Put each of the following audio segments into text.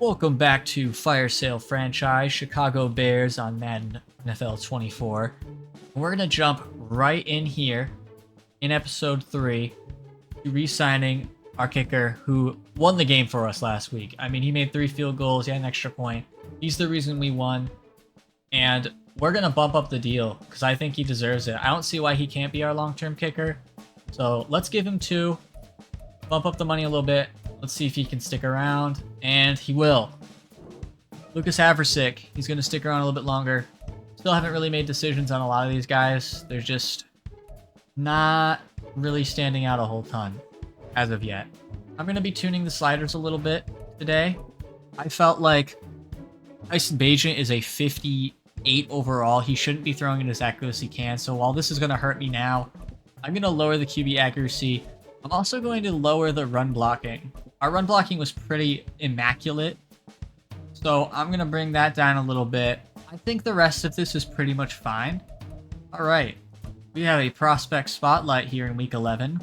Welcome back to Fire Sale Franchise, Chicago Bears on Madden NFL 24. We're going to jump right in here in episode 3 to re-signing our kicker who won the game for us last week. I mean, he made 3 field goals, he had an extra point. He's the reason we won, and we're going to bump up the deal because I think he deserves it. I don't see why he can't be our long-term kicker. So let's give him 2, bump up the money a little bit. Let's see if he can stick around, and he will. Lucas Haversick, he's going to stick around a little bit longer. Still haven't really made decisions on a lot of these guys. They're just not really standing out a whole ton as of yet. I'm going to be tuning the sliders a little bit today. I felt like Tyson Bagent is a 58 overall. He shouldn't be throwing it as accurate as he can, so while this is going to hurt me now, I'm going to lower the QB accuracy. I'm also going to lower the run blocking. Our run blocking was pretty immaculate, so I'm going to bring that down a little bit. I think the rest of this is pretty much fine. All right, we have a prospect spotlight here in week 11.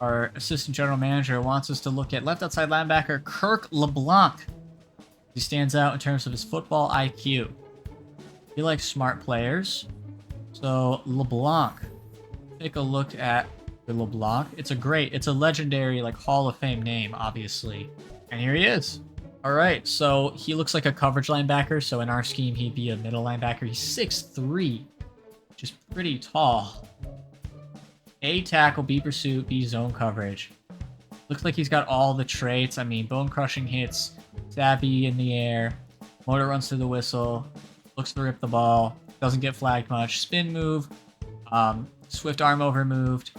Our assistant general manager wants us to look at left outside linebacker Kirk LeBlanc. He stands out in terms of his football IQ. He likes smart players. So LeBlanc, take a look at LeBlanc. It's a legendary, like, Hall of Fame name, obviously. And here he is. All right, so he looks like a coverage linebacker. So in our scheme, he'd be a middle linebacker. He's 6'3", which is pretty tall. A tackle, B pursuit, B zone coverage. Looks like he's got all the traits. I mean, bone crushing hits, savvy in the air, motor runs through the whistle, looks to rip the ball, doesn't get flagged much, spin move, swift arm over moved,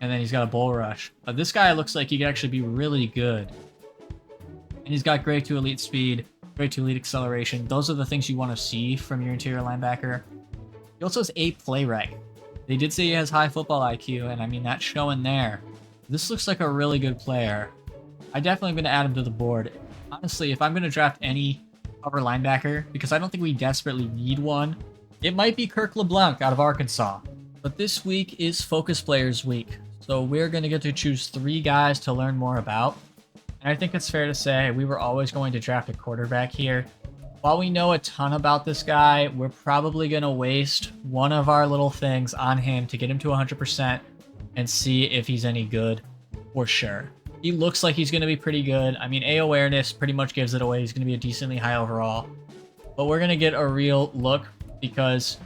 and then he's got a bull rush. This guy looks like he could actually be really good. And he's got grade 2 elite speed, grade 2 elite acceleration. Those are the things you want to see from your interior linebacker. He also has 8 play reg. They did say he has high football IQ, and I mean, that's showing there. This looks like a really good player. I definitely am going to add him to the board. Honestly, if I'm going to draft any cover linebacker, because I don't think we desperately need one, it might be Kirk LeBlanc out of Arkansas. But this week is Focus Players Week, so we're going to get to choose 3 guys to learn more about. And I think it's fair to say we were always going to draft a quarterback here. While we know a ton about this guy, we're probably going to waste one of our little things on him to get him to 100% and see if he's any good for sure. He looks like he's going to be pretty good. I mean, A awareness pretty much gives it away. He's going to be a decently high overall. But we're going to get a real look because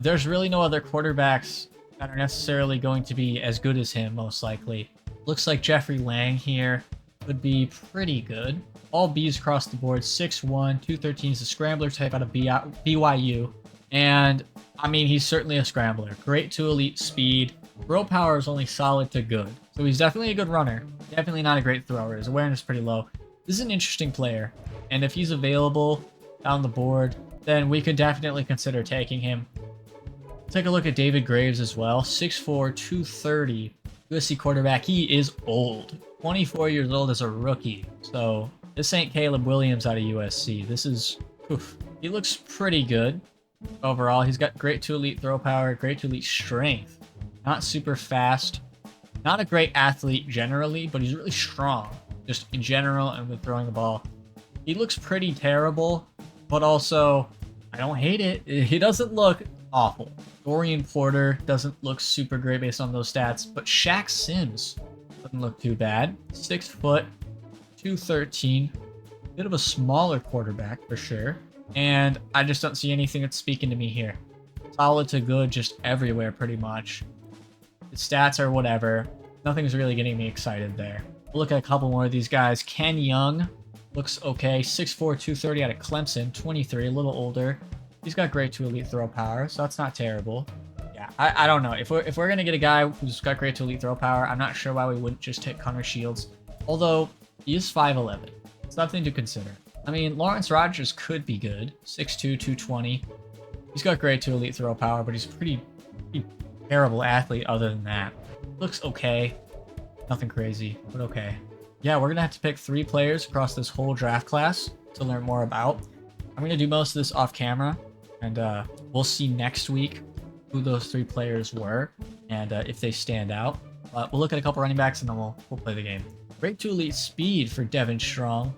there's really no other quarterbacks that are necessarily going to be as good as him, most likely. Looks like Jeffrey Lang here would be pretty good. All B's across the board, 6'1", 213 is a scrambler type out of BYU. And, I mean, he's certainly a scrambler. Great to elite speed. Throw power is only solid to good. So he's definitely a good runner. Definitely not a great thrower. His awareness is pretty low. This is an interesting player. And if he's available down the board, then we could definitely consider taking him. Take a look at David Graves as well. 6'4", 230. USC quarterback. He is old. 24 years old as a rookie. So this ain't Caleb Williams out of USC. This is... Oof. He looks pretty good overall. He's got great to elite throw power, great to elite strength. Not super fast. Not a great athlete generally, but he's really strong. Just in general and with throwing the ball. He looks pretty terrible, but also, I don't hate it. He doesn't look awful. Dorian Porter doesn't look super great based on those stats, but Shaq Sims doesn't look too bad. 6 foot, 213. Bit of a smaller quarterback for sure. And I just don't see anything that's speaking to me here. Solid to good just everywhere pretty much. The stats are whatever. Nothing's really getting me excited there. We'll look at a couple more of these guys. Ken Young looks okay. 6'4", 230 out of Clemson. 23, a little older. He's got great to elite throw power, so that's not terrible. Yeah, I don't know. If we're gonna get a guy who's got great to elite throw power, I'm not sure why we wouldn't just take Connor Shields. Although he is 5'11". Something to consider. I mean, Lawrence Rogers could be good. 6'2", 220. He's got great to elite throw power, but he's a pretty terrible athlete other than that. Looks okay. Nothing crazy, but okay. Yeah, we're gonna have to pick 3 players across this whole draft class to learn more about. I'm gonna do most of this off camera, and we'll see next week who those 3 players were and if they stand out. We'll look at a couple running backs and then we'll play the game. Great to elite speed for Devin Strong.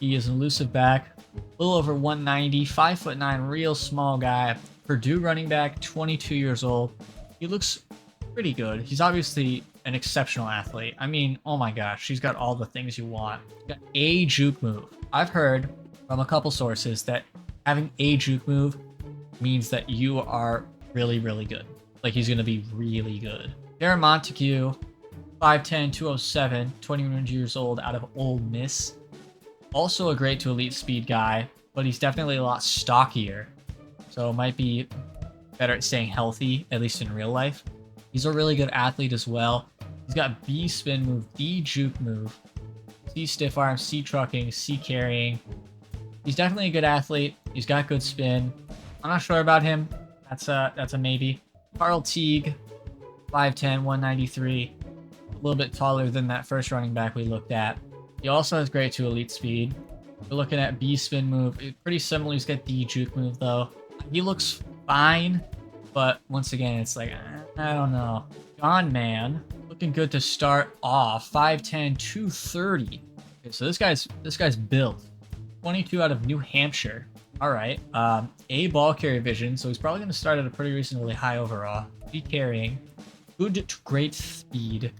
He is an elusive back, a little over 190, 5'9", real small guy. Purdue running back, 22 years old. He looks pretty good. He's obviously an exceptional athlete. I mean, oh my gosh, he's got all the things you want. He's got a juke move. I've heard from a couple sources that having a juke move means that you are really, really good. Like, he's going to be really good. Darren Montague, 5'10", 207, 21 years old, out of Ole Miss. Also a great to elite speed guy, but he's definitely a lot stockier. So might be better at staying healthy, at least in real life. He's a really good athlete as well. He's got B spin move, D juke move, C stiff arm, C trucking, C carrying. He's definitely a good athlete. He's got good spin. I'm not sure about him. That's a maybe. Carl Teague, 5'10", 193. A little bit taller than that first running back we looked at. He also has great to elite speed. We're looking at B spin move. Pretty similar. He's got D juke move though. He looks fine, but once again, it's like, I don't know. John Man, looking good to start off. 5'10", 230. Okay, so this guy's built. 22 out of New Hampshire. All right. A ball carrier vision, so he's probably going to start at a pretty reasonably high overall. B carrying. Good to great speed.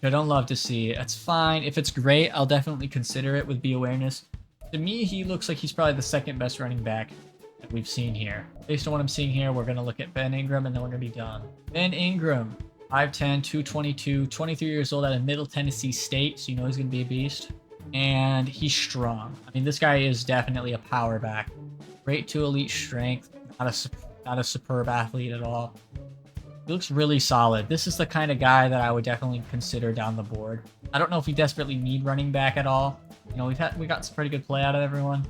I don't love to see. That's fine. If it's great, I'll definitely consider it with B awareness. To me, he looks like he's probably the second best running back that we've seen here. Based on what I'm seeing here, we're going to look at Ben Ingram, and then we're going to be done. Ben Ingram, 5'10", 222, 23 years old out of Middle Tennessee State, so you know he's going to be a beast. And he's strong. I mean, this guy is definitely a power back. Great to elite strength. Not a superb athlete at all. He looks really solid. This is the kind of guy that I would definitely consider down the board. I don't know if we desperately need running back at all. You know, we got some pretty good play out of everyone,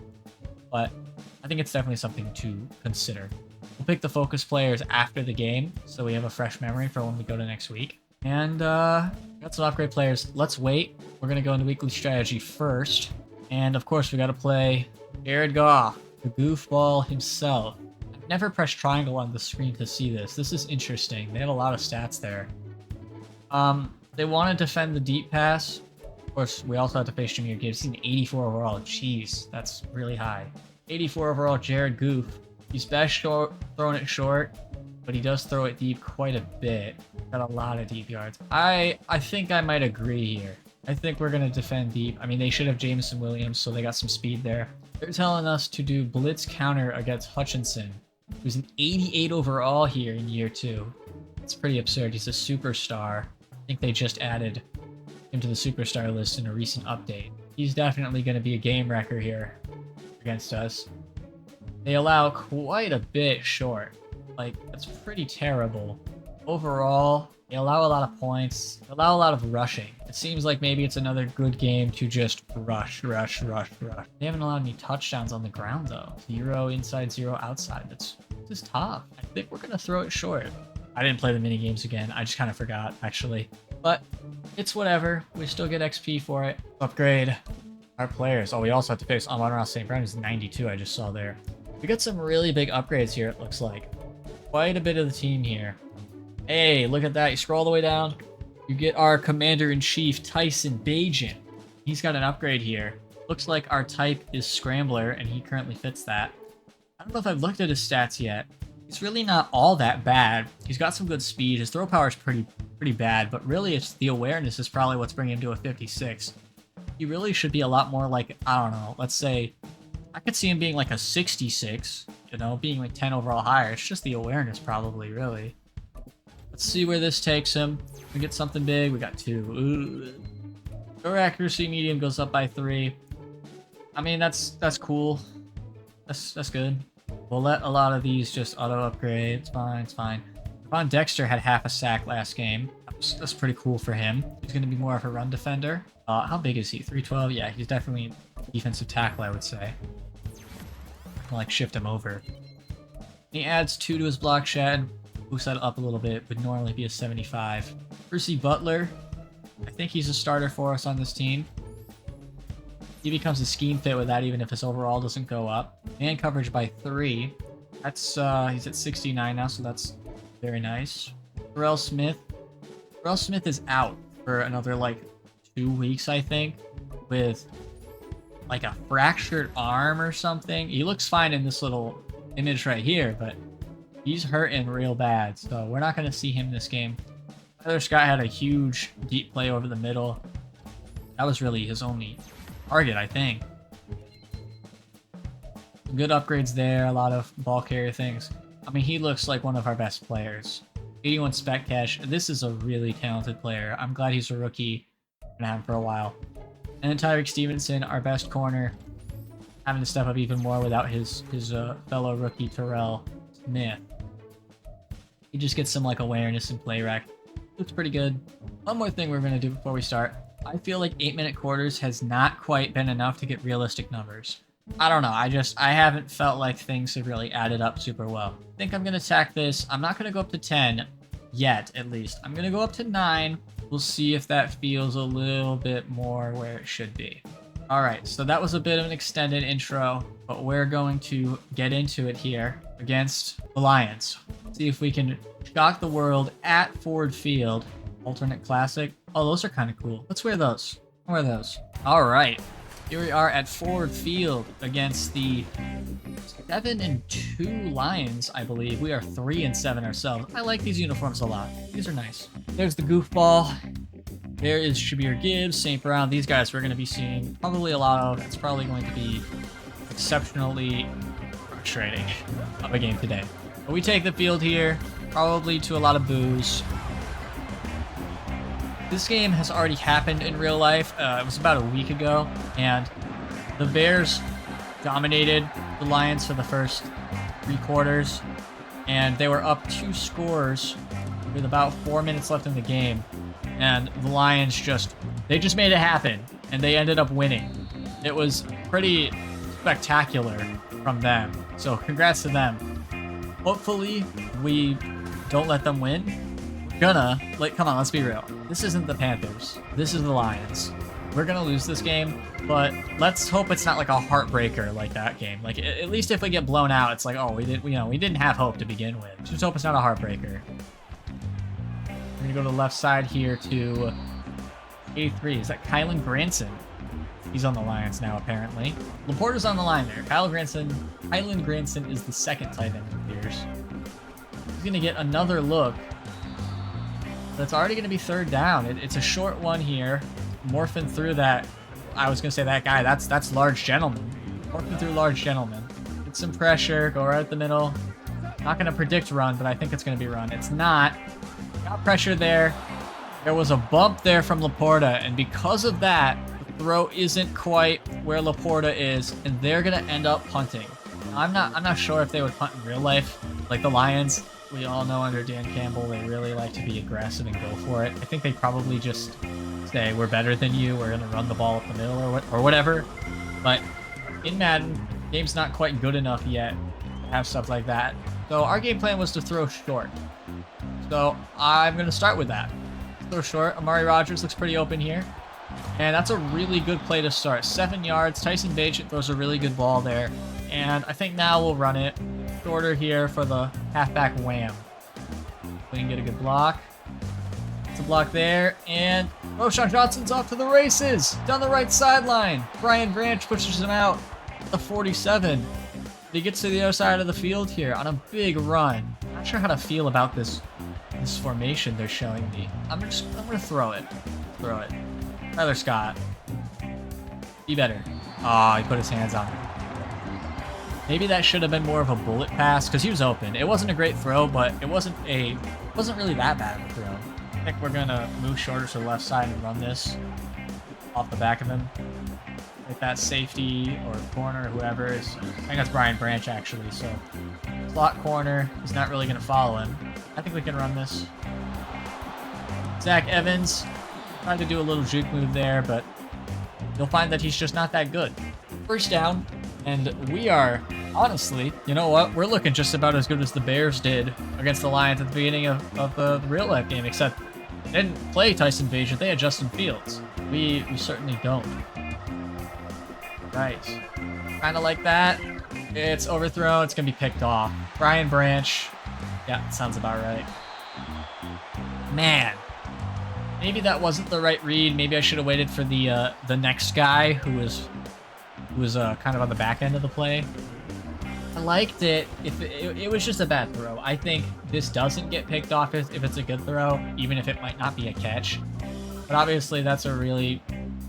but I think it's definitely something to consider. We'll pick the focus players after the game, so we have a fresh memory for when we go to next week. And got some upgrade players. Let's wait. We're gonna go into weekly strategy first, and of course we got to play Jared Goff, the goofball himself. Never press triangle on the screen to see this. This is interesting. They have a lot of stats there. They want to defend the deep pass. Of course, we also have to face Jahmyr Gibbs. He's an 84 overall. Jeez, that's really high. 84 overall, Jared Goof. He's best short, throwing it short, but he does throw it deep quite a bit. Got a lot of deep yards. I think I might agree here. I think we're going to defend deep. I mean, they should have Jameson Williams, so they got some speed there. They're telling us to do blitz counter against Hutchinson, who's an 88 overall here in year 2. It's pretty absurd. He's a superstar. I think they just added him to the superstar list in a recent update. He's definitely going to be a game wrecker here against us. They allow quite a bit short. Like, that's pretty terrible. Overall, they allow a lot of points. They allow a lot of rushing. It seems like maybe it's another good game to just rush. They haven't allowed any touchdowns on the ground, though. 0 inside, 0 outside. That's just tough. I think we're going to throw it short. I didn't play the mini games again. I just kind of forgot, actually. But it's whatever. We still get XP for it. Upgrade our players. Oh, we also have to face Amon-Ra St. Brown, who's 92, I just saw there. We got some really big upgrades here, it looks like. Quite a bit of the team here. Hey, look at that. You scroll all the way down. You get our Commander-in-Chief, Tyson Bagent. He's got an upgrade here. Looks like our type is Scrambler, and he currently fits that. I don't know if I've looked at his stats yet. He's really not all that bad. He's got some good speed. His throw power is pretty bad, but really it's the awareness is probably what's bringing him to a 56. He really should be a lot more like, I don't know, let's say, I could see him being like a 66, you know, being like 10 overall higher. It's just the awareness probably, really. Let's see where this takes him. We get something big. We got 2. Ooh. Throw accuracy medium goes up by 3. I mean, that's cool. That's good. We'll let a lot of these just auto upgrade. It's fine. It's fine. Von Dexter had half a sack last game. That's pretty cool for him. He's going to be more of a run defender. How big is he? 312? Yeah, he's definitely a defensive tackle, I would say. I'll like shift him over. He adds 2 to his block shed. Boosts that up a little bit. Would normally be a 75. Percy Butler. I think he's a starter for us on this team. He becomes a scheme fit with that even if his overall doesn't go up. Man coverage by 3. That's he's at 69 now, so that's very nice. Terrell Smith. Terrell Smith is out for another like 2 weeks, I think, with like a fractured arm or something. He looks fine in this little image right here, but he's hurting real bad. So we're not going to see him this game. Tyler Scott had a huge deep play over the middle. That was really his only target, I think. Good upgrades there, a lot of ball carrier things. I mean, he looks like one of our best players. 81 spec cash. This is a really talented player. I'm glad he's a rookie. I'm gonna have him for a while. And then Tyreek Stevenson, our best corner, having to step up even more without his fellow rookie Terrell Smith. He just gets some like awareness and play rec. Looks pretty good. One more thing we're gonna do before we start. I feel like 8-minute quarters has not quite been enough to get realistic numbers. I don't know, I haven't felt like things have really added up super well. I think I'm gonna attack this. I'm not gonna go up to 10 yet, at least. I'm gonna go up to 9. We'll see if that feels a little bit more where it should be. Alright, so that was a bit of an extended intro, but we're going to get into it here against the Lions. See if we can shock the world at Ford Field. Alternate classic. Oh, those are kind of cool. Let's wear those. I'll wear those. Alright. Here we are at Ford Field against the 7-2 Lions, I believe. We are 3-7 ourselves. I like these uniforms a lot. These are nice. There's the goofball. There is Shabir Gibbs, St. Brown. These guys we're going to be seeing probably a lot of. It's probably going to be exceptionally frustrating of a game today. But we take the field here, probably to a lot of boos. This game has already happened in real life. It was about a week ago, and the Bears dominated the Lions for the first 3 quarters, and they were up 2 scores with about 4 minutes left in the game, and the Lions just made it happen, and they ended up winning. It was pretty spectacular from them, so congrats to them. Hopefully, we don't let them win. Come on, let's be real. This isn't the Panthers. This is the Lions. We're gonna lose this game, but let's hope it's not like a heartbreaker like that game. Like, at least if we get blown out, it's like, oh, we didn't have hope to begin with. Just hope it's not a heartbreaker. We're gonna go to the left side here to A3. Is that Kylan Granson? He's on the Lions now, apparently. Laporta's on the line there. Kylan Granson is the second tight end of the Bears. He's gonna get another look. That's already going to be 3rd down. It's a short one here. Morphing through that. I was going to say that guy. That's large gentleman. Morphing through large gentleman. Get some pressure. Go right at the middle. Not going to predict run, but I think it's going to be run. It's not. Got pressure there. There was a bump there from Laporta, and because of that, the throw isn't quite where Laporta is, and they're going to end up punting. I'm not sure if they would punt in real life, like the Lions. We all know under Dan Campbell, they really like to be aggressive and go for it. I think they probably just say, we're better than you, we're going to run the ball up the middle or whatever. But in Madden, the game's not quite good enough yet to have stuff like that. So our game plan was to throw short. So I'm going to start with that. Throw short. Amari Rogers looks pretty open here. And that's a really good play to start. 7 yards. Tyson Bagent throws a really good ball there. And I think now we'll run it shorter here for the halfback wham. We can get a good block. It's a block there. And Roshan Johnson's off to the races. Down the right sideline. Brian Branch pushes him out at the 47. He gets to the other side of the field here on a big run. Not sure how to feel about this formation they're showing me. I'm gonna throw it. Throw it. Tyler Scott. Be better. Oh, he put his hands on it. Maybe that should have been more of a bullet pass because he was open. It wasn't a great throw, but it wasn't really that bad of a throw. I think we're gonna move shorter to the left side and run this off the back of him. Like that safety or corner, whoever is. I think that's Brian Branch actually. So slot corner is not really gonna follow him. I think we can run this. Zach Evans tried to do a little juke move there, but you'll find that he's just not that good. First down. And we are, honestly, you know what? We're looking just about as good as the Bears did against the Lions at the beginning of the real life game, except they didn't play Tyson Bagent. They had Justin Fields. We certainly don't. Right. Kind of like that. It's overthrown. It's going to be picked off. Brian Branch. Yeah, sounds about right. Man. Maybe that wasn't the right read. Maybe I should have waited for the next guy who was who was kind of on the back end of the play. I liked it if it was just a bad throw. I think this doesn't get picked off if it's a good throw, even if it might not be a catch. But obviously that's a really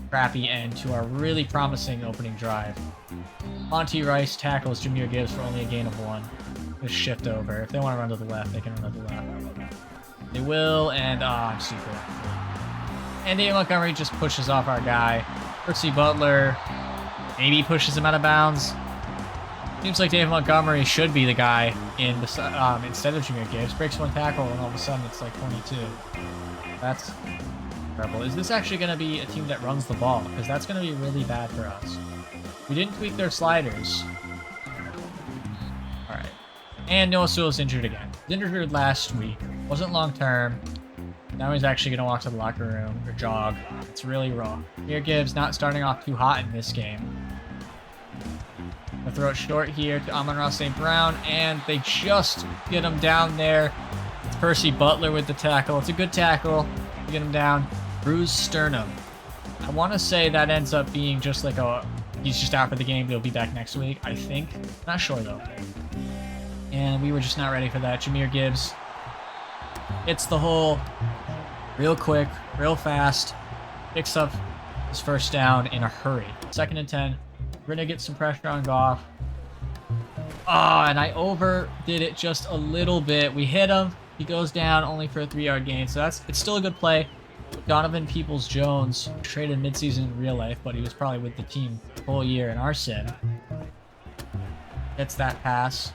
crappy end to our really promising opening drive. Monty Rice tackles Jahmyr Gibbs for only a gain of 1. Just shift over. If they want to run to the left, they can run to the left. They will, and I'm super. And David Montgomery just pushes off our guy. Percy Butler maybe pushes him out of bounds. Seems like David Montgomery should be the guy in the, instead of Jahmyr Gibbs. Breaks 1 tackle, and all of a sudden it's like 22. That's terrible. Is this actually going to be a team that runs the ball? Because that's going to be really bad for us. We didn't tweak their sliders. All right. And Noah Sewell's injured again. He was injured last week. Wasn't long term. Now he's actually going to walk to the locker room or jog. It's really raw. Jahmyr Gibbs not starting off too hot in this game. Gonna throw it short here to Amon-Ra St. Brown, and they just get him down there. It's Percy Butler with the tackle. It's a good tackle. Get him down. Bruised sternum. I want to say that ends up being just like he's just out for the game. He'll be back next week, I think. Not sure though. And we were just not ready for that. Jahmyr Gibbs hits the hole real quick, real fast. Picks up his first down in a hurry. 2nd and 10. We're going to get some pressure on Goff. Oh, and I overdid it just a little bit. We hit him. He goes down only for a 3-yard gain. So it's still a good play. Donovan Peoples-Jones traded midseason in real life, but he was probably with the team the whole year in our sim. Gets that pass.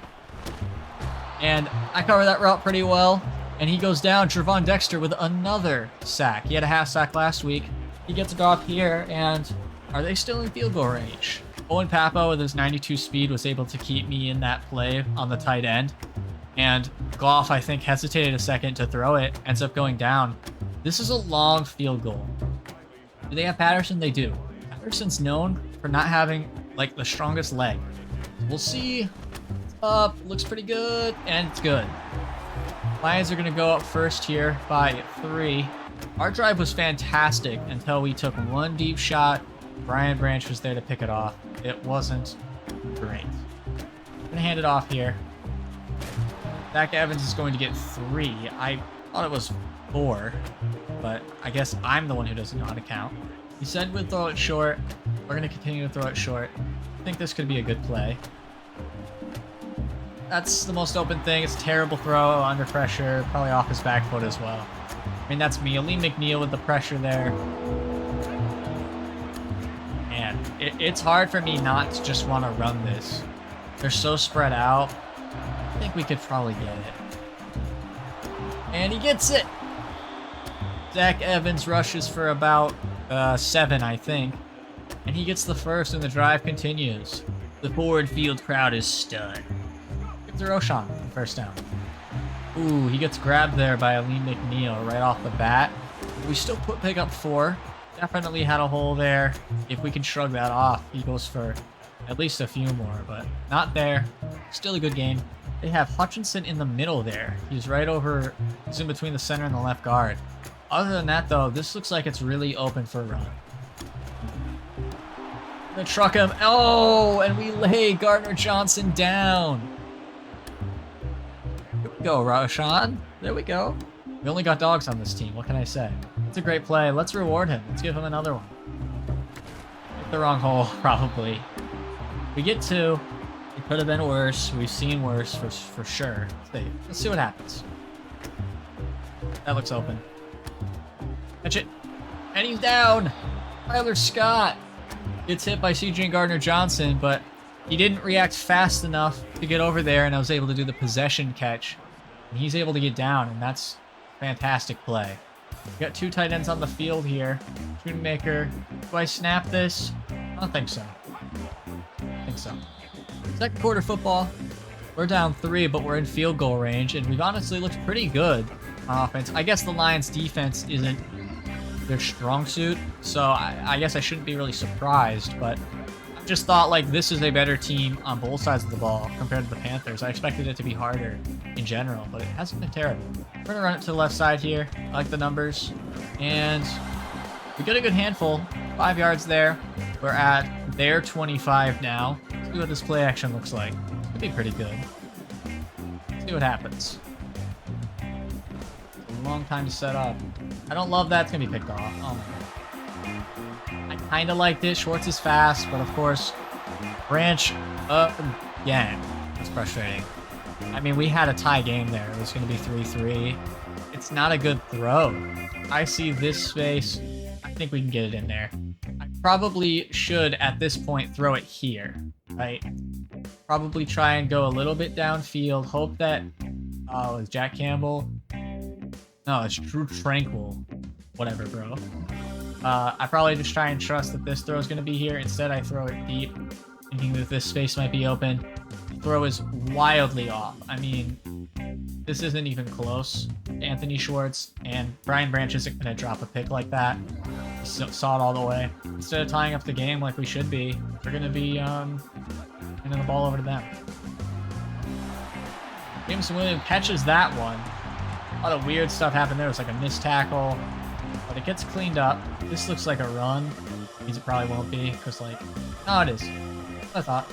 And I cover that route pretty well. And he goes down. Trevon Dexter with another sack. He had a half sack last week. He gets Goff here, and are they still in field goal range? Owen Papo with his 92 speed was able to keep me in that play on the tight end. And Goff, I think, hesitated a second to throw it. Ends up going down. This is a long field goal. Do they have Patterson? They do. Patterson's known for not having, like, the strongest leg. We'll see. It's up. Looks pretty good. And it's good. Lions are going to go up first here by 3. Our drive was fantastic until we took 1 deep shot. Brian Branch was there to pick it off. It wasn't great. I'm going to hand it off here. Zach Evans is going to get 3. I thought it was 4, but I guess I'm the one who doesn't know how to count. He said we'd throw it short. We're going to continue to throw it short. I think this could be a good play. That's the most open thing. It's a terrible throw under pressure, probably off his back foot as well. I mean, that's me. Aleem McNeil with the pressure there. Man, it's hard for me not to just want to run this. They're so spread out. I think we could probably get it. And he gets it. Zach Evans rushes for about 7, I think. And he gets the first, and the drive continues. The Ford Field crowd is stunned. Give to Roshan, first down. Ooh, he gets grabbed there by Aleem McNeil right off the bat. We still pick up 4. Definitely had a hole there. If we can shrug that off, he goes for at least a few more, but not there. Still a good game. They have Hutchinson in the middle there. He's right over, he's in between the center and the left guard. Other than that, though, this looks like it's really open for a run. Gonna truck him. Oh, and we lay Gardner Johnson down. Here we go, Roshan. There we go. We only got dogs on this team. What can I say? It's a great play. Let's reward him. Let's give him another one. Hit the wrong hole, probably. We get 2. It could have been worse. We've seen worse for sure. Let's see what happens. That looks open. Catch it. And he's down. Tyler Scott gets hit by C.J. Gardner-Johnson, but he didn't react fast enough to get over there, and I was able to do the possession catch. And he's able to get down, and that's a fantastic play. We got 2 tight ends on the field here. Schoonmaker. Do I snap this? I don't think so. I think so. Second quarter football. We're down 3, but we're in field goal range, and we've honestly looked pretty good on offense. I guess the Lions' defense isn't their strong suit, so I guess I shouldn't be really surprised, but I just thought, like, this is a better team on both sides of the ball compared to the Panthers. I expected it to be harder in general, but it hasn't been terrible. We're going to run it to the left side here. I like the numbers, and we get a good handful. 5 yards there. We're at They're 25 now. Let's see what this play action looks like. Could be pretty good. Let's see what happens. It's a long time to set up. I don't love that. It's going to be picked off. Oh my god. I kind of liked it. Schwartz is fast, but of course, Branch again. It's frustrating. I mean, we had a tie game there. It was going to be 3-3. It's not a good throw. I see this space. I think we can get it in there. I probably should, at this point, throw it here, right? Probably try and go a little bit downfield. Hope that... Oh, is Jack Campbell? No, it's Drew Tranquil. Whatever, bro. I probably just try and trust that this throw is going to be here. Instead, I throw it deep, thinking that this space might be open. The throw is wildly off. I mean, this isn't even close to Anthony Schwartz, and Brian Branch isn't going to drop a pick like that. He saw it all the way. Instead of tying up the game like we should be, we're going to be handing the ball over to them. Jameson Williams catches that one. A lot of weird stuff happened there. It was like a missed tackle, but it gets cleaned up. This looks like a run. Means it probably won't be, because like, no, it is. I thought.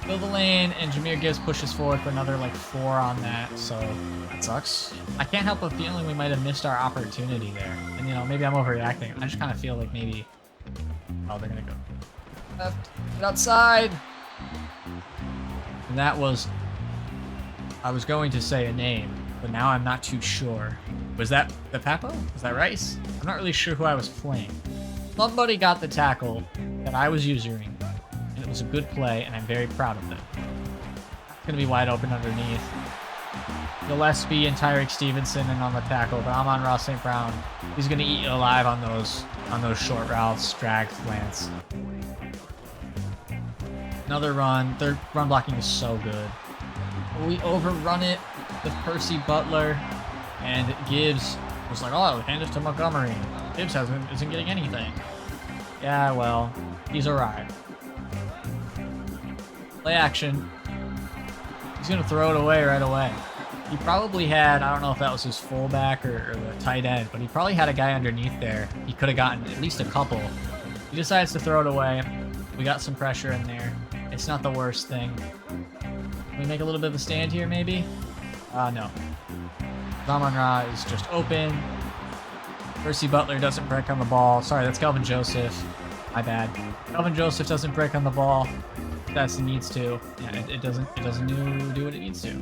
Fill the lane, and Jahmyr Gibbs pushes forward for another like 4 on that, so that sucks. I can't help but feeling we might have missed our opportunity there. And you know, maybe I'm overreacting. I just kind of feel like maybe, oh, they're gonna go left, get outside. And that was, I was going to say a name, but now I'm not too sure. Was that the Papo? Was that Rice? I'm not really sure who I was playing. Somebody got the tackle that I was using. It was a good play, and I'm very proud of it. It's going to be wide open underneath. Gillespie and Tyreek Stevenson and on the tackle, but I'm on Ross St. Brown. He's going to eat you alive on those short routes, drag slants. Another run. Their run blocking is so good. We overrun it with Percy Butler, and Gibbs was like, oh, hand it to Montgomery. Gibbs isn't getting anything. Yeah, well, he's arrived. Play action. He's going to throw it away right away. He probably had, I don't know if that was his fullback or the tight end, but he probably had a guy underneath there. He could have gotten at least a couple. He decides to throw it away. We got some pressure in there. It's not the worst thing. Can we make a little bit of a stand here, maybe? No. Zaman-Ra is just open. Percy Butler doesn't break on the ball. Sorry, that's Kelvin Joseph. My bad. Kelvin Joseph doesn't break on the ball. As he needs to. Yeah, it doesn't do what it needs to.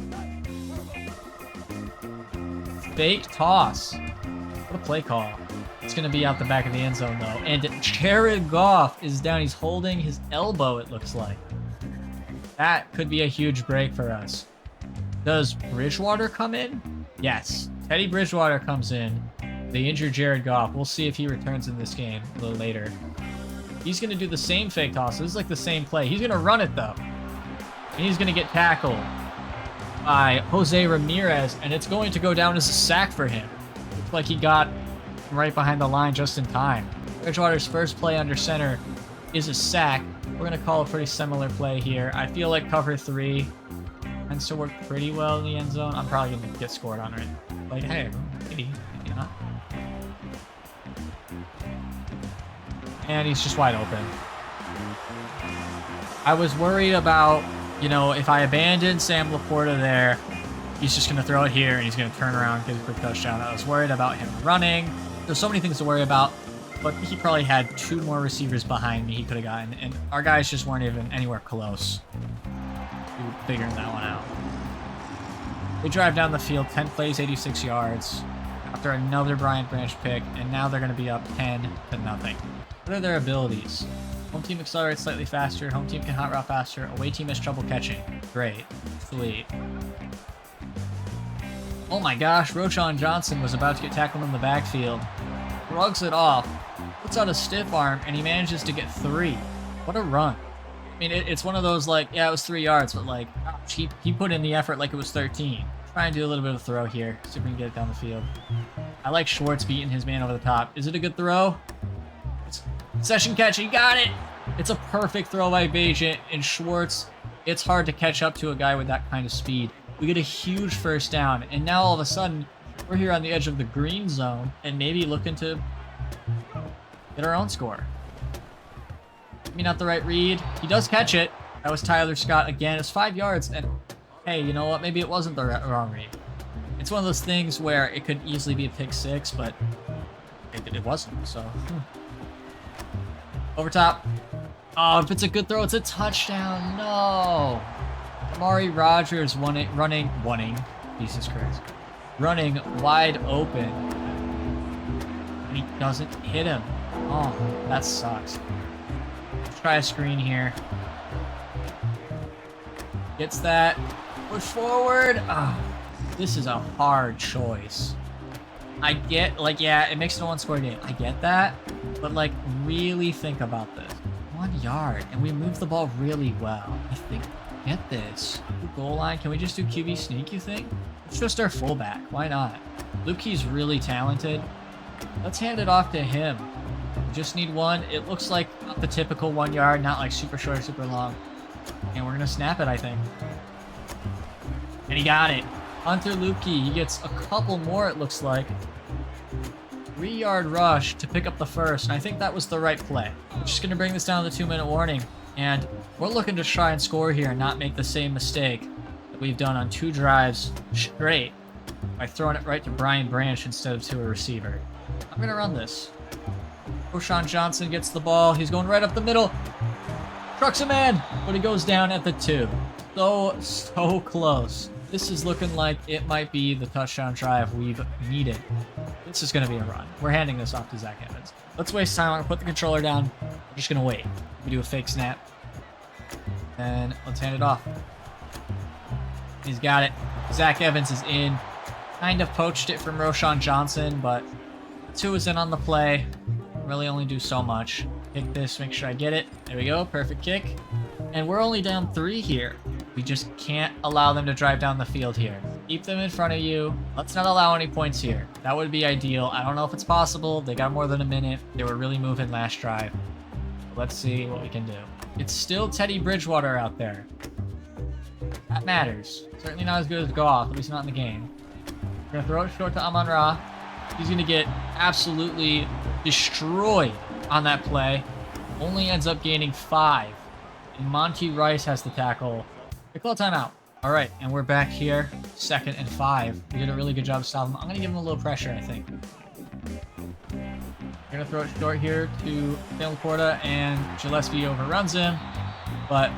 Fake toss. What a play call. It's going to be out the back of the end zone, though. And Jared Goff is down. He's holding his elbow, it looks like. That could be a huge break for us. Does Bridgewater come in? Yes. Teddy Bridgewater comes in. They injure Jared Goff. We'll see if he returns in this game a little later. He's going to do the same fake toss. This is like the same play. He's going to run it, though. And he's going to get tackled by Jose Ramirez, and it's going to go down as a sack for him. Looks like he got right behind the line just in time. Bridgewater's first play under center is a sack. We're going to call a pretty similar play here. I feel like cover 3 tends to work pretty well in the end zone. I'm probably going to get scored on, right? Like, hey, maybe not. And he's just wide open. I was worried about, you know, if I abandoned Sam Laporta there, he's just going to throw it here and he's going to turn around and get a quick touchdown. I was worried about him running. There's so many things to worry about, but he probably had 2 more receivers behind me he could have gotten, and our guys just weren't even anywhere close to figuring that one out. They drive down the field, 10 plays, 86 yards, after another Brian Branch pick, and now they're going to be up 10-0. What are their abilities? Home team accelerates slightly faster. Home team can hot route faster. Away team has trouble catching. Great. Sweet. Oh my gosh, Roschon Johnson was about to get tackled in the backfield. Rugs it off. Puts out a stiff arm, and he manages to get 3. What a run. I mean, it's one of those, like, yeah, it was 3 yards, but, like, gosh, he put in the effort like it was 13. Try and do a little bit of a throw here. See if we can get it down the field. I like Schwartz beating his man over the top. Is it a good throw? Session catch, he got it! It's a perfect throw by Bagent, and Schwartz, it's hard to catch up to a guy with that kind of speed. We get a huge first down, and now all of a sudden, we're here on the edge of the green zone, and maybe looking to get our own score. Maybe not the right read. He does catch it. That was Tyler Scott again. It's 5 yards, and hey, you know what? Maybe it wasn't the wrong read. It's one of those things where it could easily be a pick 6, but it wasn't, so. Over top. Oh, if it's a good throw, it's a touchdown. No. Amari Rogers running, Jesus Christ. Running wide open. And he doesn't hit him. Oh, that sucks. Let's try a screen here. Gets that. Push forward. Oh, this is a hard choice. I get, like, yeah, it makes it a one-score game. I get that. But, like, really think about this. 1 yard, and we move the ball really well. I think, get this. Goal line, can we just do QB sneak, you think? It's just our fullback. Why not? Lukey's really talented. Let's hand it off to him. We just need one. It looks like not the typical 1 yard, not like super short or super long. And we're going to snap it, I think. And he got it. Hunter Lukey, he gets a couple more, it looks like. 3-yard rush to pick up the first, and I think that was the right play. We're just going to bring this down to the 2-minute warning, and we're looking to try and score here and not make the same mistake that we've done on 2 drives straight by throwing it right to Brian Branch instead of to a receiver. I'm going to run this. Roshan Johnson gets the ball. He's going right up the middle. Trucks a man, but he goes down at the 2. So close. This is looking like it might be the touchdown drive we've needed. This is going to be a run. We're handing this off to Zach Evans. Let's waste time. I'm going to put the controller down. We're just going to wait. We do a fake snap. And let's hand it off. He's got it. Zach Evans is in. Kind of poached it from Roshan Johnson, but 2 is in on the play. Really only do so much. Kick this, make sure I get it. There we go. Perfect kick. And we're only down 3 here. We just can't allow them to drive down the field here. Keep them in front of you. Let's not allow any points here. That would be ideal. I don't know if it's possible. They got more than a minute. They were really moving last drive. Let's see what we can do. It's still Teddy Bridgewater out there. That matters. Certainly not as good as Goff, at least not in the game. We're going to throw it short to Amon-Ra. He's going to get absolutely destroyed on that play. Only ends up gaining 5. And Monty Rice has the tackle. They call timeout. All right, and we're back here. 2nd and 5. We did a really good job of stopping him. I'm going to give him a little pressure, I think. We're going to throw it short here to Dale Laporta, and Gillespie overruns him. But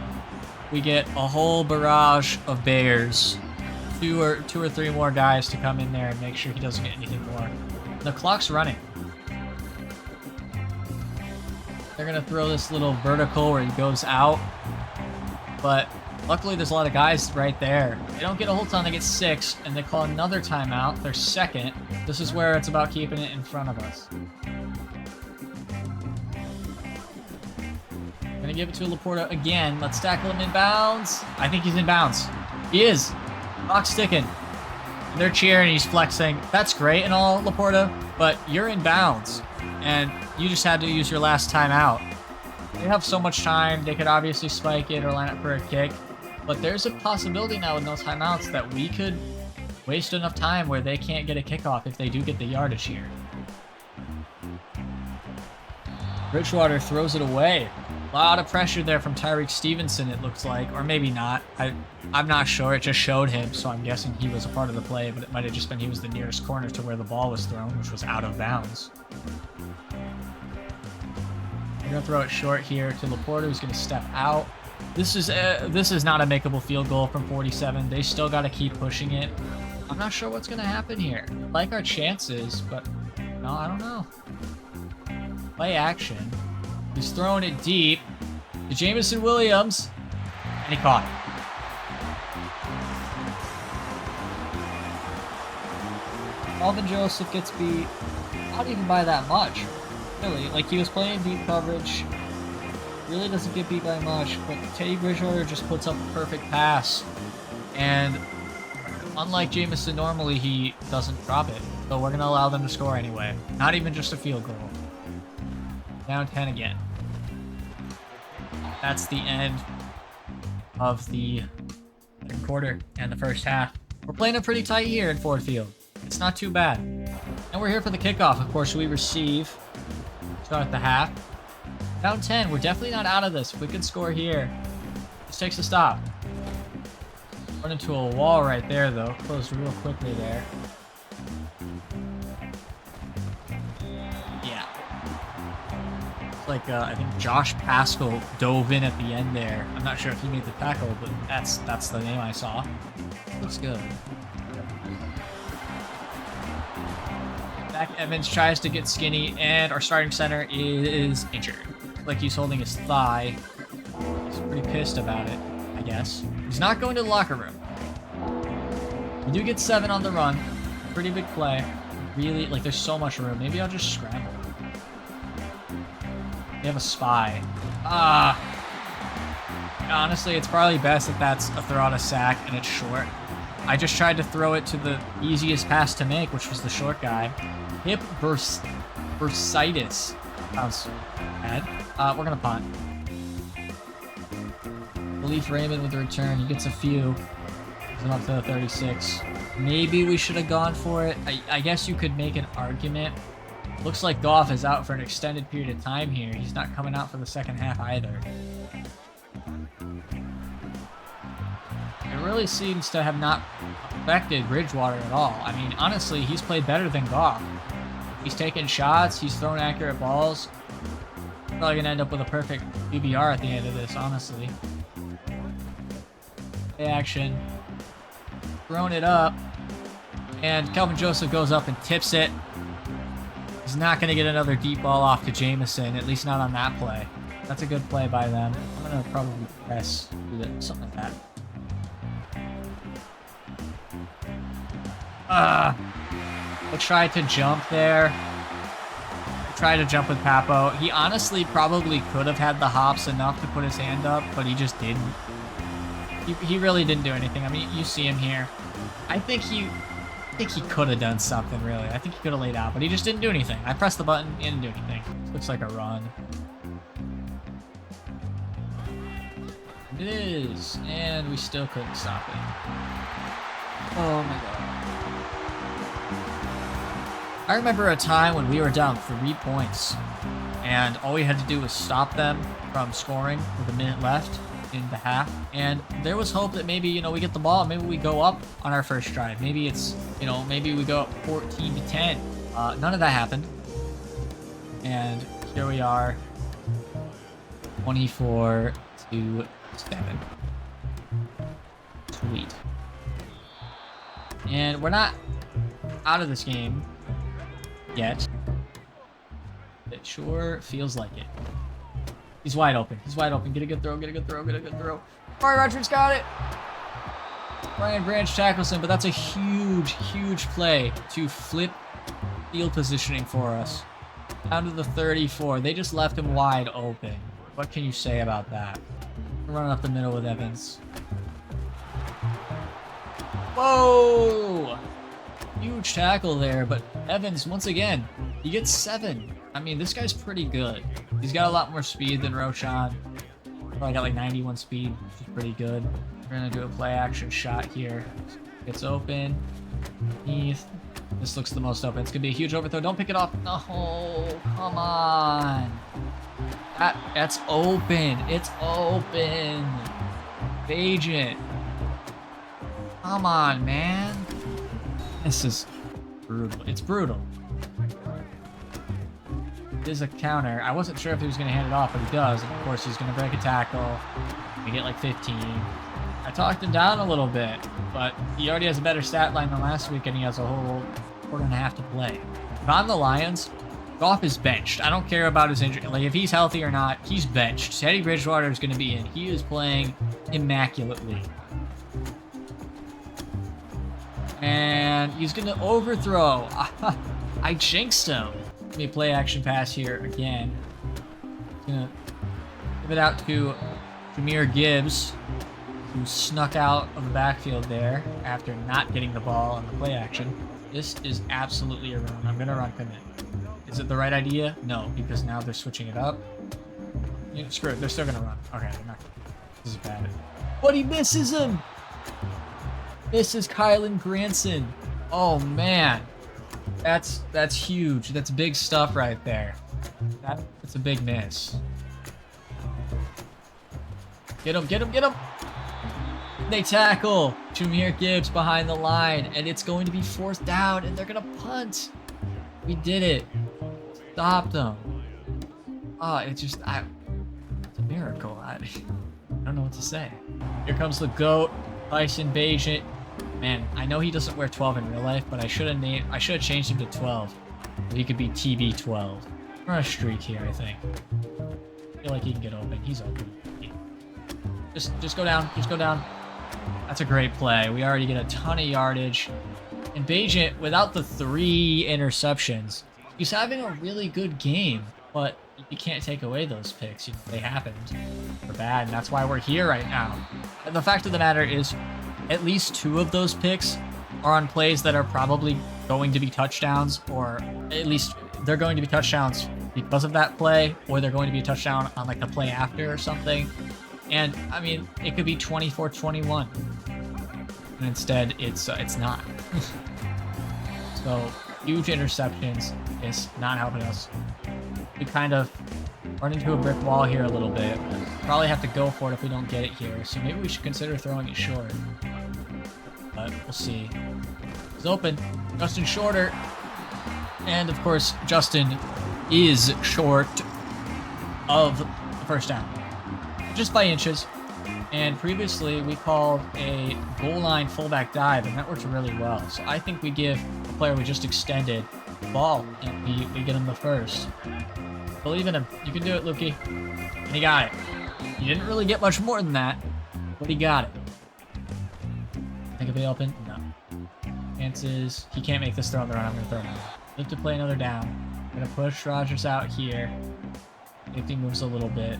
we get a whole barrage of Bears. Two or three more guys to come in there and make sure he doesn't get anything more. The clock's running. They're going to throw this little vertical where he goes out. But luckily there's a lot of guys right there. They don't get a whole ton, they get 6, and they call another timeout. They're 2nd. This is where it's about keeping it in front of us. Gonna give it to Laporta again. Let's tackle him in bounds. I think he's in bounds. He is. Clock's ticking. And they're cheering, he's flexing. That's great and all, Laporta, but you're in bounds. And you just had to use your last timeout. They have so much time. They could obviously spike it or line up for a kick. But there's a possibility now with no timeouts that we could waste enough time where they can't get a kickoff if they do get the yardage here. Bridgewater throws it away. A lot of pressure there from Tyreek Stevenson, it looks like. Or maybe not. I'm not sure. It just showed him, so I'm guessing he was a part of the play, but it might have just been he was the nearest corner to where the ball was thrown, which was out of bounds. We're going to throw it short here to Laporta, who's going to step out. This is not a makeable field goal from 47. They still got to keep pushing it. I'm not sure what's going to happen here. I like our chances, but no, I don't know. Play action. He's throwing it deep to Jameson Williams, and he caught it. Alvin Joseph gets beat, not even by that much. Really, like he was playing deep coverage. Really doesn't get beat by much, but Teddy Bridgewater just puts up a perfect pass. And unlike Jameson, normally he doesn't drop it. So we're going to allow them to score anyway. Not even just a field goal. Down 10 again. That's the end of the third quarter and the first half. We're playing it pretty tight here in Ford Field. It's not too bad. And we're here for the kickoff. Of course, we receive. Start at the half. Down 10. We're definitely not out of this. If we can score here, this takes a stop. Run into a wall right there, though. Closed real quickly there. Yeah. It's like, I think Josh Pascal dove in at the end there. I'm not sure if he made the tackle, but that's the name I saw. Looks good. Zach Evans tries to get skinny, and our starting center is injured. Like he's holding his thigh. He's pretty pissed about it, I guess. He's not going to the locker room. We do get 7 on the run. Pretty big play. Really, like there's so much room. Maybe I'll just scramble. They have a spy. Honestly, it's probably best that that's a throw on a sack and it's short. I just tried to throw it to the easiest pass to make, which was the short guy. Hip bursitis. Sounds bad. We're gonna punt. Leaf Raymond with the return. He gets a few. He's up to the 36. Maybe we should have gone for it. I guess you could make an argument. Looks like Goff is out for an extended period of time here. He's not coming out for the second half either. It really seems to have not affected Bridgewater at all. I mean, honestly, he's played better than Goff. He's taken shots. He's thrown accurate balls. Probably gonna end up with a perfect QBR at the end of this, honestly. Play action. Thrown it up. And Kelvin Joseph goes up and tips it. He's not gonna get another deep ball off to Jameson, at least not on that play. That's a good play by them. I'm gonna probably press, something like that. We'll try to jump there. Try to jump with Papo. He honestly probably could have had the hops enough to put his hand up, but he just didn't. He really didn't do anything. I mean, you see him here. I think he could have done something, really. I think he could have laid out, but he just didn't do anything. I pressed the button, he didn't do anything. Looks like a run. It is, and we still couldn't stop it. Oh my god. I remember a time when we were down 3 points, and all we had to do was stop them from scoring with a minute left in the half, and there was hope that maybe, we get the ball, maybe we go up on our first drive. Maybe it's, maybe we go up 14-10. None of that happened, and here we are, 24-7. Sweet. And we're not out of this game yet. It sure feels like it. He's wide open. He's wide open. Get a good throw. Get a good throw. Get a good throw. Barry Rodgers got it. Brian Branch tackles him, but that's a huge, huge play to flip field positioning for us. Down to the 34. They just left him wide open. What can you say about that? Running up the middle with Evans. Whoa! Huge tackle there, but Evans, once again, he gets 7. I mean, this guy's pretty good. He's got a lot more speed than Roschon. Probably got like 91 speed, which is pretty good. We're gonna do a play action shot here. Gets open. Heath. This looks the most open. It's gonna be a huge overthrow. Don't pick it off. No, come on. That's open. It's open. Agent. Come on, man. This is brutal. It's brutal. It is a counter. I wasn't sure if he was going to hand it off, but he does. And of course, he's going to break a tackle. We get like 15. I talked him down a little bit, but he already has a better stat line than last week, and he has a whole quarter and a half to play. If I'm the Lions, Goff is benched. I don't care about his injury. Like, if he's healthy or not, he's benched. Teddy Bridgewater is going to be in. He is playing immaculately. And he's going to overthrow. I jinxed him. Let me play action pass here again. He's going to give it out to Jahmyr Gibbs, who snuck out of the backfield there after not getting the ball on the play action. This is absolutely a run. I'm going to run commit. Is it the right idea? No, because now they're switching it up. Screw it. They're still going to run. Okay, they're not. This is bad. But he misses him. This is Kylan Granson. Oh, man. That's huge. That's big stuff right there. That's a big miss. Get him, get him, get him. They tackle. Jameer Gibbs behind the line, and it's going to be 4th down, and they're going to punt. We did it. Stopped them. Oh, it's just, it's a miracle. I don't know what to say. Here comes the GOAT, Tyson Bagent. Man, I know he doesn't wear 12 in real life, but I should have changed him to 12. So he could be TB12. We're on a streak here, I think. I feel like he can get open. He's open. Just go down. Just go down. That's a great play. We already get a ton of yardage. And Bagent, without the 3 interceptions, he's having a really good game. But you can't take away those picks. They happened. They're bad, and that's why we're here right now. And the fact of the matter is, at least 2 of those picks are on plays that are probably going to be touchdowns, or at least they're going to be touchdowns because of that play, or they're going to be a touchdown on like the play after or something. And I mean, it could be 24-21, and instead it's not. So huge interceptions is not helping us. We kind of run into a brick wall here a little bit. Probably have to go for it if we don't get it here. So maybe we should consider throwing it short. But we'll see. It's open. Justin Shorter. And of course, Justin is short of the 1st down. Just by inches. And previously, we called a goal line fullback dive, and that worked really well. So I think we give the player we just extended the ball, and we get him the 1st. Believe in him. You can do it, Lukey. And he got it. He didn't really get much more than that, but he got it. Think it'll be open? No. Chances. He can't make this throw on the run. I'm going to throw it out. Look to play another down. I'm going to push Rodgers out here. If he moves a little bit.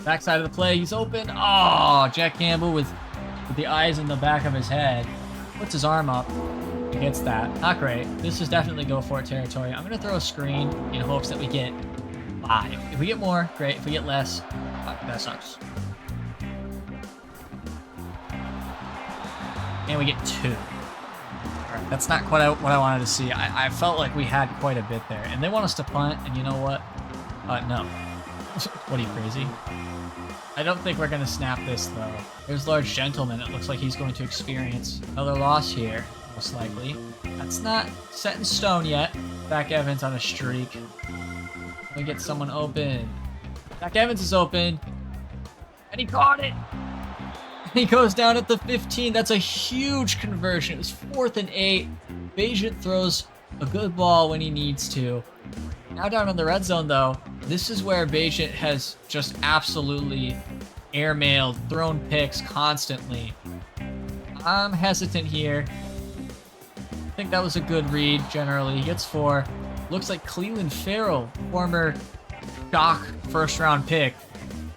Backside of the play. He's open. Oh, Jack Campbell with the eyes in the back of his head. Puts his arm up. He gets that. Not great. This is definitely go for it territory. I'm going to throw a screen in hopes that we get 5. If we get more, great. If we get less, that sucks. And we get 2. All right, that's not quite what I wanted to see. I felt like we had quite a bit there. And they want us to punt, and you know what? No. What are you, crazy? I don't think we're going to snap this, though. There's Large Gentleman. It looks like he's going to experience another loss here, most likely. That's not set in stone yet. Zach Evans on a streak. We get someone open. Zach Evans is open. And he caught it. He goes down at the 15. That's a huge conversion. It was 4th and 8. Bagent throws a good ball when he needs to. Now down in the red zone, though, this is where Bagent has just absolutely airmailed, thrown picks constantly. I'm hesitant here. I think that was a good read, generally. He gets 4. Looks like Cleveland Farrell, former shock 1st-round pick,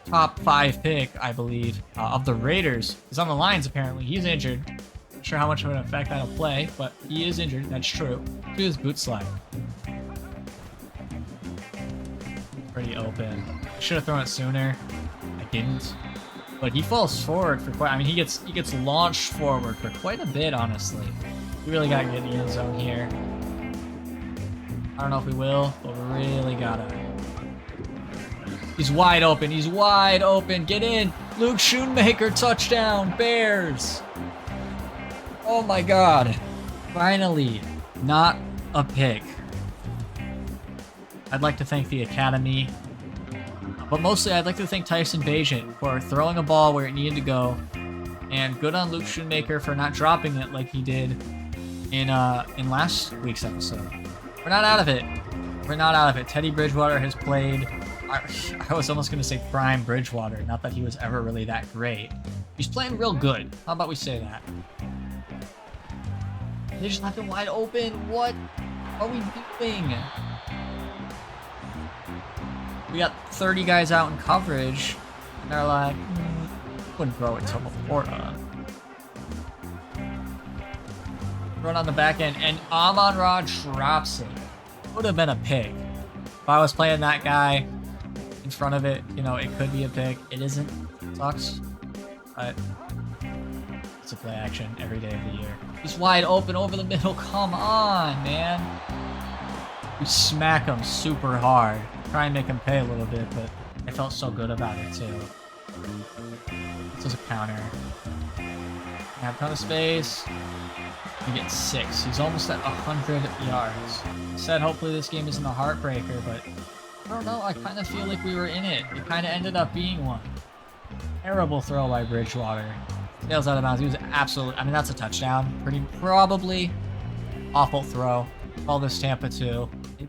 top 5 pick, I believe, of the Raiders. He's on the Lions, apparently. He's injured. Not sure how much of an effect that'll play, but he is injured. That's true. Look at his boot slide. Pretty open. I should have thrown it sooner. I didn't. But he falls forward for quite... I mean, he gets launched forward for quite a bit, honestly. We really got to get in the end zone here. I don't know if we will, but we really gotta. He's wide open. He's wide open. Get in. Luke Schoonmaker, touchdown. Bears. Oh my God. Finally, not a pick. I'd like to thank the Academy, but mostly I'd like to thank Tyson Bagent for throwing a ball where it needed to go, and good on Luke Schoonmaker for not dropping it like he did in last week's episode. We're not out of it. We're not out of it. Teddy Bridgewater has played, I was almost going to say prime Bridgewater, not that he was ever really that great. He's playing real good. How about we say that? They just left him wide open. What are we doing? We got 30 guys out in coverage, and they're like, wouldn't throw it to Laporta. Run on the back end, and Amon-Ra drops it. Would have been a pick. If I was playing that guy in front of it, you know, it could be a pick. It isn't. It sucks. But it's a play action every day of the year. He's wide open over the middle. Come on, man. We smack him super hard. try and make him pay a little bit, but I felt so good about it too. This was a counter. I have a ton of space. We get 6. He's almost at 100 yards. I said hopefully this game isn't a heartbreaker, but I don't know. I kind of feel like we were in it. It kind of ended up being one. Terrible throw by Bridgewater. Sails out of bounds. He was absolutely... I mean, that's a touchdown. Probably awful throw. Call this Tampa too.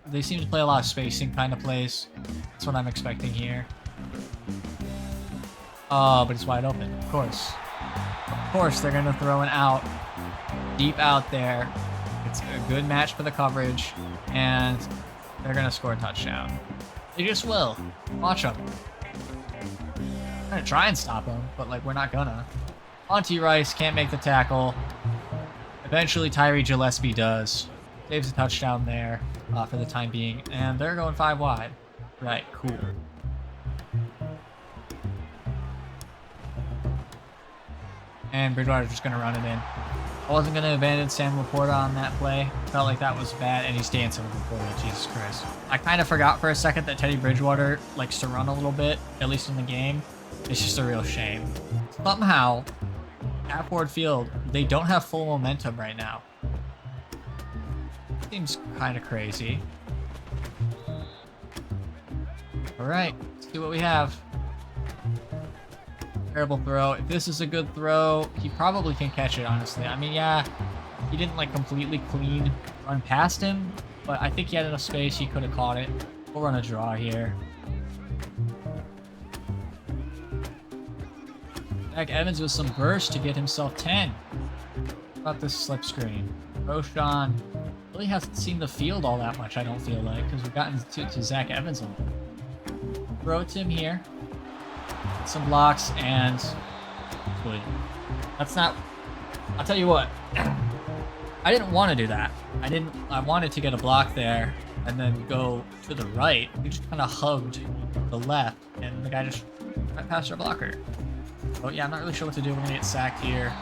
They seem to play a lot of spacing kind of plays. That's what I'm expecting here. Oh, but it's wide open. Of course. Of course, they're going to throw an out. Deep out there. It's a good match for the coverage. And they're going to score a touchdown. They just will. Watch them. I'm going to try and stop them, but like we're not gonna. Monty Rice can't make the tackle. Eventually Tyree Gillespie does. Saves a touchdown there for the time being. And they're going 5 wide. Right, cool. And Bridgewater's just going to run it in. I wasn't going to abandon Sam Laporta on that play. Felt like that was bad. And he's dancing with Laporta. Jesus Christ. I kind of forgot for a second that Teddy Bridgewater likes to run a little bit, at least in the game. It's just a real shame. Somehow, at Ford Field, they don't have full momentum right now. Seems kind of crazy. Alright, let's see what we have. Terrible throw. If this is a good throw, he probably can catch it, honestly. I mean, yeah, he didn't like completely clean run past him, but I think he had enough space, he could have caught it. We'll run a draw here. Zach Evans with some burst to get himself 10. How about this slip screen? Roshan really hasn't seen the field all that much, I don't feel like, because we've gotten to Zach Evans a little. Throw it to him here. Get some blocks, and good. That's not... I'll tell you what. I didn't want to do that. I wanted to get a block there and then go to the right. We just kind of hugged the left, and the guy just went past our blocker. Oh yeah, I'm not really sure what to do. We're gonna get sacked here.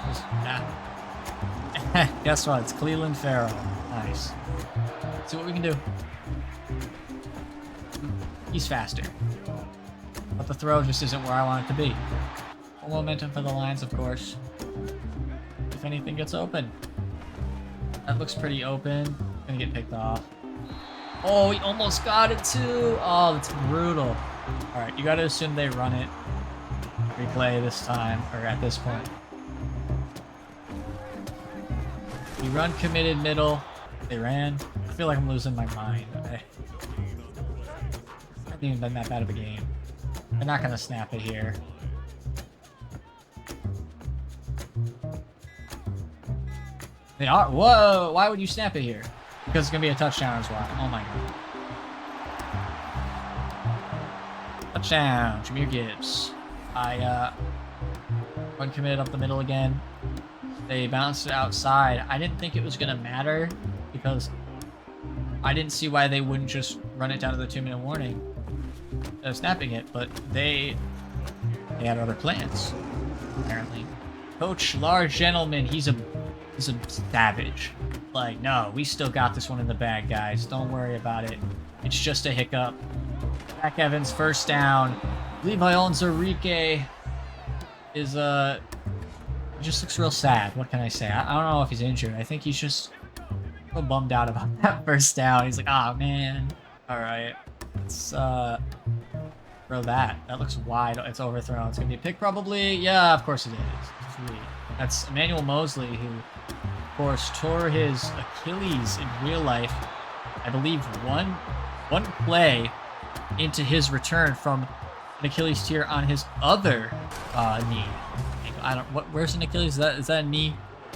Guess what? It's Cleveland Farrell. Nice. Let's see what we can do. He's faster. But the throw just isn't where I want it to be. Full momentum for the Lions, of course. If anything gets open. That looks pretty open. Gonna get picked off. Oh, he almost got it too. Oh, that's brutal. Alright, you gotta assume they run it. Replay this time, or at this point. We run committed middle. They ran. I feel like I'm losing my mind. I haven't even been that bad of a game. They're not gonna snap it here. They are. Whoa! Why would you snap it here? Because it's gonna be a touchdown as well. Oh my god. Touchdown, Jahmyr Gibbs. I uncommitted up the middle again. They bounced it outside. I didn't think it was gonna matter because I didn't see why they wouldn't just run it down to the 2-minute warning of snapping it, but they had other plans, apparently. Coach Large Gentleman, he's a savage. Like, no, we still got this one in the bag, guys. Don't worry about it. It's just a hiccup. Zach Evans, first down. Levi Onwuzurike is just looks real sad. What can I say? I don't know if he's injured. I think he's just so bummed out about that first down. He's like, ah, man. All right, let's throw that. That looks wide. It's overthrown. It's gonna be a pick, probably. Yeah, of course it is. Sweet. That's Emmanuel Mosley, who, of course, tore his Achilles in real life. I believe one play into his return from an Achilles tear on his other knee. I don't. Where's an Achilles? Is that a knee?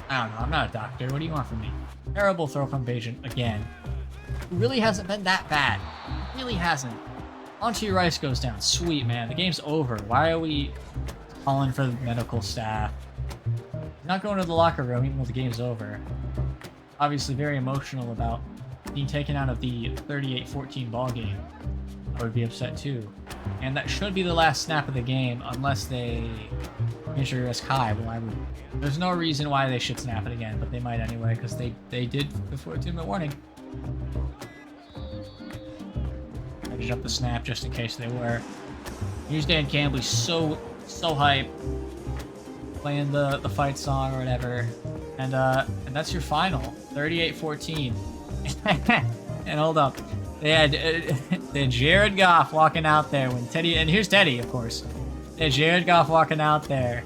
I don't know. I'm not a doctor. What do you want from me? Terrible throw from Bajan again. It really hasn't been that bad. It really hasn't. Monty Rice goes down. Sweet, man. The game's over. Why are we calling for the medical staff? He's not going to the locker room even though the game's over. Obviously very emotional about being taken out of the 38-14 ball game. I would be upset too. And that should be the last snap of the game unless they injury risk high. Well, there's no reason why they should snap it again, but they might anyway because they did before a 2-minute warning. package up the snap just in case they were. Here's Dan Campbell, so hype, playing the fight song or whatever, and that's your final, 38-14. And hold up, they had Jared Goff walking out there when Teddy, and here's Teddy, of course. They had Jared Goff walking out there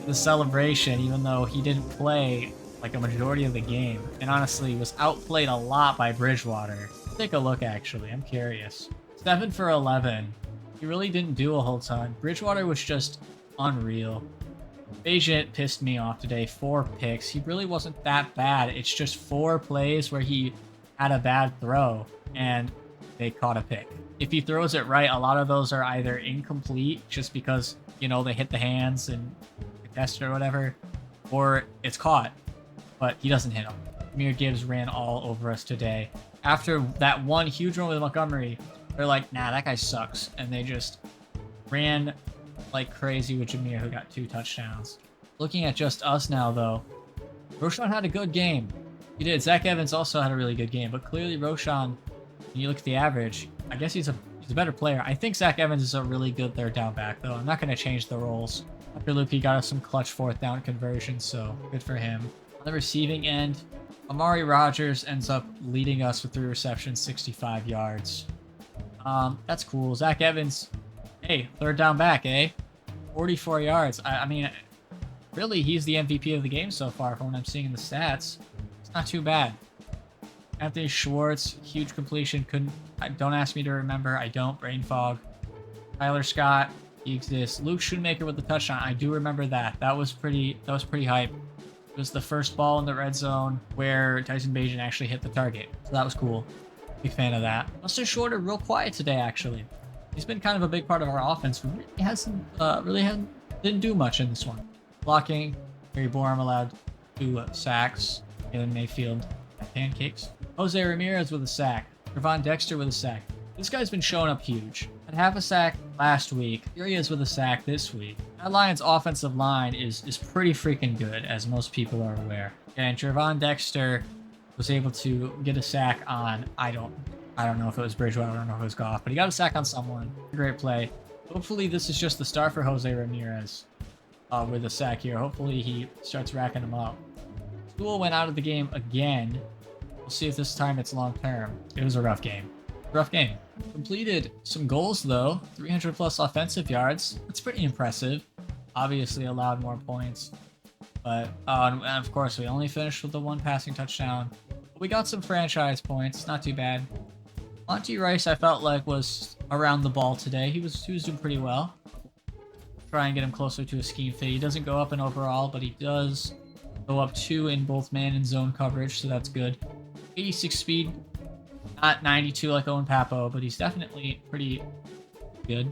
for the celebration, even though he didn't play like a majority of the game, and honestly was outplayed a lot by Bridgewater. Take a look, actually. I'm curious. 7 for 11. He really didn't do a whole ton. Bridgewater was just unreal. Agent pissed me off today. 4 picks. He really wasn't that bad. It's just 4 plays where he had a bad throw and they caught a pick. If he throws it right, a lot of those are either incomplete just because, you know, they hit the hands and contested or whatever, or it's caught, but he doesn't hit them. Jahmyr Gibbs ran all over us today. After that one huge run with Montgomery, they're like, nah, that guy sucks. And they just ran like crazy with Jahmyr, who got 2 touchdowns. Looking at just us now, though, Roschon had a good game. He did. Zach Evans also had a really good game, but clearly Roschon, when you look at the average, I guess he's a better player. I think Zach Evans is a really good third down back, though. I'm not going to change the roles. After Luke, he got us some clutch 4th down conversions, so good for him. On the receiving end, Amari Rogers ends up leading us with 3 receptions, 65 yards. That's cool. Zach Evans, hey, third down back, eh? 44 yards. I mean, really, he's the MVP of the game so far from what I'm seeing in the stats. It's not too bad. Anthony Schwartz, huge completion. Don't ask me to remember. I don't. Brain fog. Tyler Scott, he exists. Luke Schoonmaker with the touchdown. I do remember that. That was pretty hype. It was the first ball in the red zone where Tyson Bagent actually hit the target. So that was cool. Big fan of that. Justin Shorter, real quiet today, actually. He's been kind of a big part of our offense. Didn't do much in this one. Blocking, Barry Borum allowed 2 sacks. Jalen Mayfield, pancakes. Jose Ramirez with a sack. Trevon Dexter with a sack. This guy's been showing up huge. Had half a sack last week. Here he is with a sack this week. That Lions offensive line is pretty freaking good, as most people are aware. And Trevon Dexter was able to get a sack on, I don't know if it was Bridgewater, I don't know if it was Goff, but he got a sack on someone. Great play. Hopefully this is just the start for Jose Ramirez with a sack here. Hopefully he starts racking them up. School went out of the game again. We'll see if this time it's long term. It was a rough game. Completed some goals though. 300 plus offensive yards. That's pretty impressive. Obviously allowed more points. But and of course we only finished with the 1 passing touchdown. But we got some franchise points. Not too bad. Monty Rice, I felt like, was around the ball today. He was doing pretty well. Try and get him closer to a scheme fit. He doesn't go up in overall, but he does go up 2 in both man and zone coverage, so that's good. 86 speed, not 92 like Owen Papo, but he's definitely pretty good.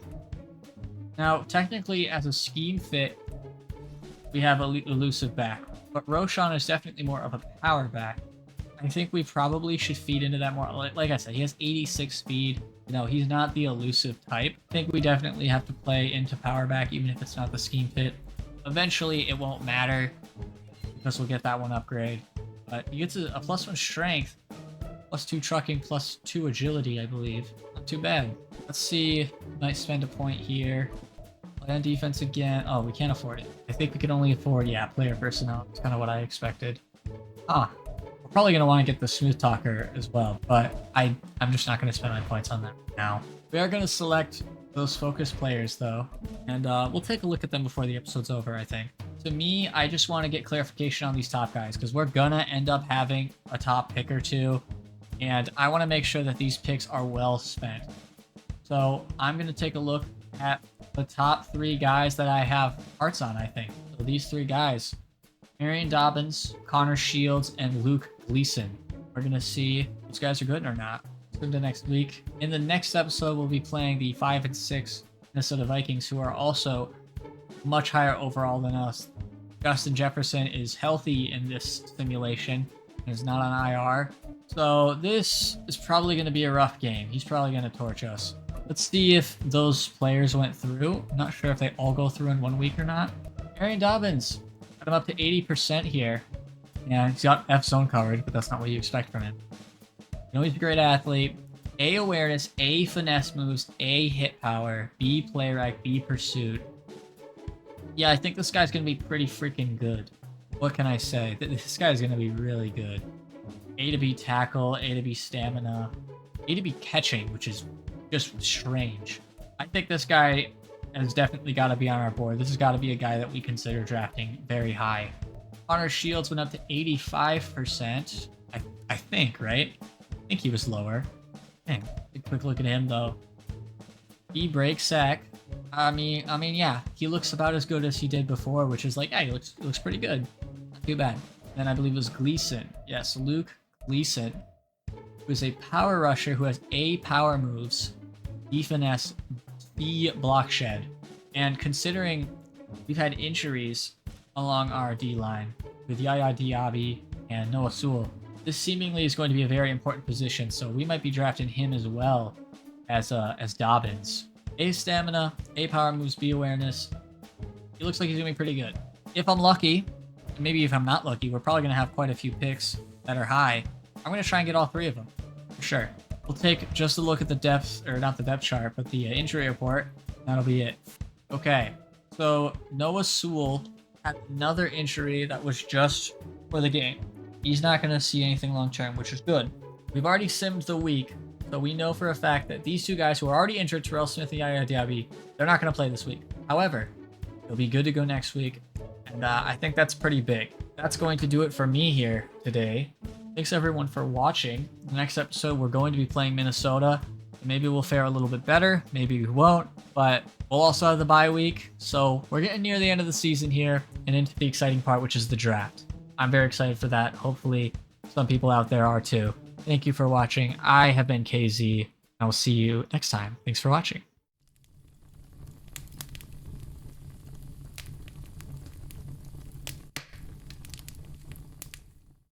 Now, technically, as a scheme fit, we have an elusive back, but Roschon is definitely more of a power back. I think we probably should feed into that more. Like I said, he has 86 speed. You know, he's not the elusive type. I think we definitely have to play into power back, even if it's not the scheme fit. Eventually, it won't matter because we'll get that one upgrade. But he gets a +1 strength, +2 trucking, +2 agility, I believe. Not too bad. Let's see. Might spend a point here. Play on defense again. Oh, we can't afford it. I think we can only afford, yeah, player personnel. It's kind of what I expected. We're probably going to want to get the smooth talker as well, but I'm just not going to spend my points on that now. We are going to select those focus players, though, and we'll take a look at them before the episode's over, I think. To me, I just want to get clarification on these top guys, because we're going to end up having a top pick or 2, and I want to make sure that these picks are well spent. So I'm going to take a look at the top 3 guys that I have hearts on, I think. So these 3 guys, Marion Dobbins, Connor Shields, and Luke Gleason. We're going to see if these guys are good or not. Tune to next week. In the next episode, we'll be playing the 5 and 6 Minnesota Vikings, who are also much higher overall than us. Justin Jefferson is healthy in this simulation and is not on IR. So this is probably going to be a rough game. He's probably going to torch us. Let's see if those players went through. I'm not sure if they all go through in 1 week or not. Marion Dobbins got him up to 80% here. Yeah, he's got F zone covered, but that's not what you expect from him. You know, he's a great athlete. A awareness, A finesse moves, A hit power, B playwright, B pursuit. Yeah, I think this guy's gonna be pretty freaking good. What can I say? This guy's gonna be really good. A to B tackle, A to B stamina, A to B catching, which is just strange. I think this guy has definitely got to be on our board. This has got to be a guy that we consider drafting very high. Honor shields went up to 85%. I think, right? I think he was lower. Dang, a quick look at him though. He break sack. I mean, yeah, he looks about as good as he did before, which is like, yeah, he looks pretty good. Not too bad. Then I believe it was Gleason. Yes, Luke Gleason, who is a power rusher who has A power moves, B finesse, B block shed. And considering we've had injuries along our D line with Yaya Diaby and Noah Sewell, this seemingly is going to be a very important position, so we might be drafting him as well as Dobbins. A stamina, A power moves, B awareness. He looks like he's gonna be pretty good. If I'm lucky, and maybe if I'm not lucky, we're probably gonna have quite a few picks that are high. I'm gonna try and get all three of them, for sure. We'll take just a look at the depth, or not the depth chart, but the injury report. That'll be it. Okay, so Noah Sewell had another injury that was just for the game. He's not going to see anything long-term, which is good. We've already simmed the week, so we know for a fact that these two guys who are already injured, Terrell Smith and Yaya Diaby, they're not going to play this week. However, they'll be good to go next week, and I think that's pretty big. That's going to do it for me here today. Thanks everyone for watching. The next episode, we're going to be playing Minnesota. Maybe we'll fare a little bit better, maybe we won't, but we'll also have the bye week. So we're getting near the end of the season here and into the exciting part, which is the draft. I'm very excited for that. Hopefully some people out there are too. Thank you for watching. I have been KZ. I will see you next time. Thanks for watching.